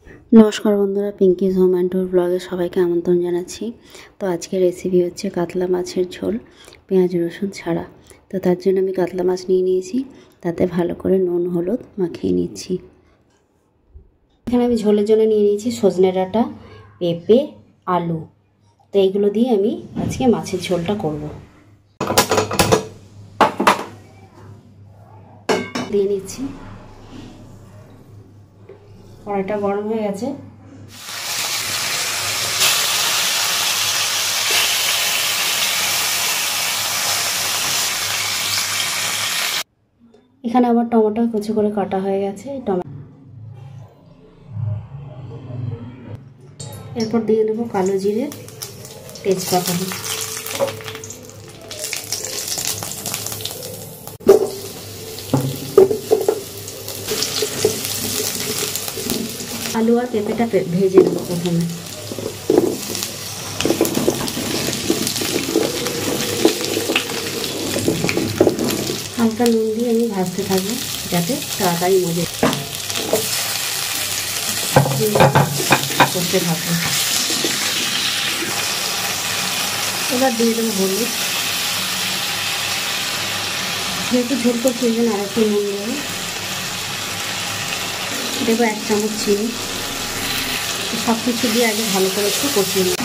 নমস্কার বন্ধুরা, পিঙ্কিজ home and tour ব্লগে সবাইকে আমন্ত্রণ জানাচ্ছি। তো আজকের রেসিপি হচ্ছে কাতলা মাছের ঝোল পেঁয়াজ রসুন ছাড়া। তো তার জন্য আমি কাতলা মাছ নিয়ে নিয়েছি, তাতে ভালো করে নুন হলুদ মাখিয়ে নিচ্ছি। এখানে আমি ঝোলের জন্য নিয়ে নিয়েছি সজনে ডাঁটা, পেঁপে, আলু। তো এইগুলো দিয়ে আমি আজকে মাছের ঝোলটা করব। দিয়ে নিচ্ছি। কড়াইটা গরম হয়ে গেছে। এখানে আমার টমেটো কুচি করে কাটা হয়ে গেছে। এরপর দিয়ে নেব কালো জিরে, তেজপাতা। আলু আর পেঁপেটা ভেজে নেব প্রথমে। হালকা নুন দিয়ে আমি ভাজতে থাকবো যাতে তাড়াতাড়ি মজে করতে থাকবো। এবার দিয়ে দেবো হলুদ। যেহেতু ঝোল করছি এই জন্য আরেকটু নুন দেবো। দেবো 1 চামচ চিনি। সব কিছু দিয়ে আগে ভালো করে একটু কষিয়ে নেব।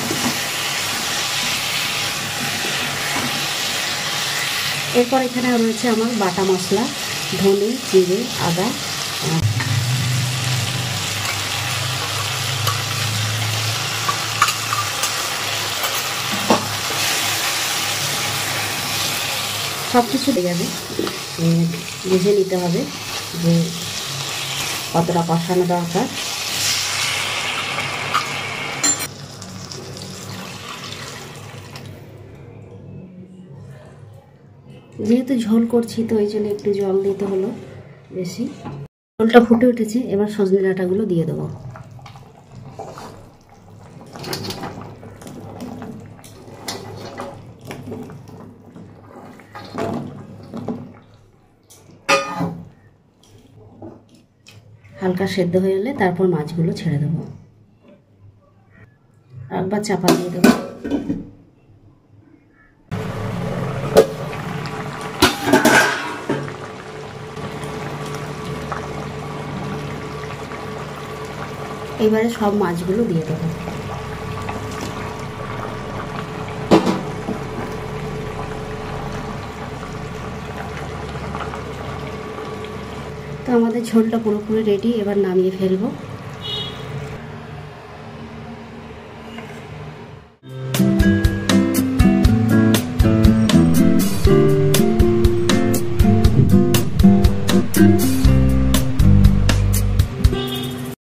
এরপর এখানে রয়েছে আমার বাটা মশলা, ধনে, জিরে, আদা। সব কিছু দিয়ে যাবে, বুঝে নিতে হবে যে কতটা কষানো দরকার। যেহেতু ঝোল করছি তো এই জন্য একটু জল দিতে হলো বেশি। ঝোলটা ফুটে উঠেছে, এবার সজনে ডাঁটাগুলো দিয়ে দেবো। হালকা সেদ্ধ হয়ে গেলে তারপর মাছগুলো ছেড়ে দেবো। একবার চাপা দিয়ে দেবো। এবারে সব মাছগুলো দিয়ে দেবো। তো আমাদের ঝোলটা পুরোপুরি রেডি, এবার নামিয়ে ফেলবো।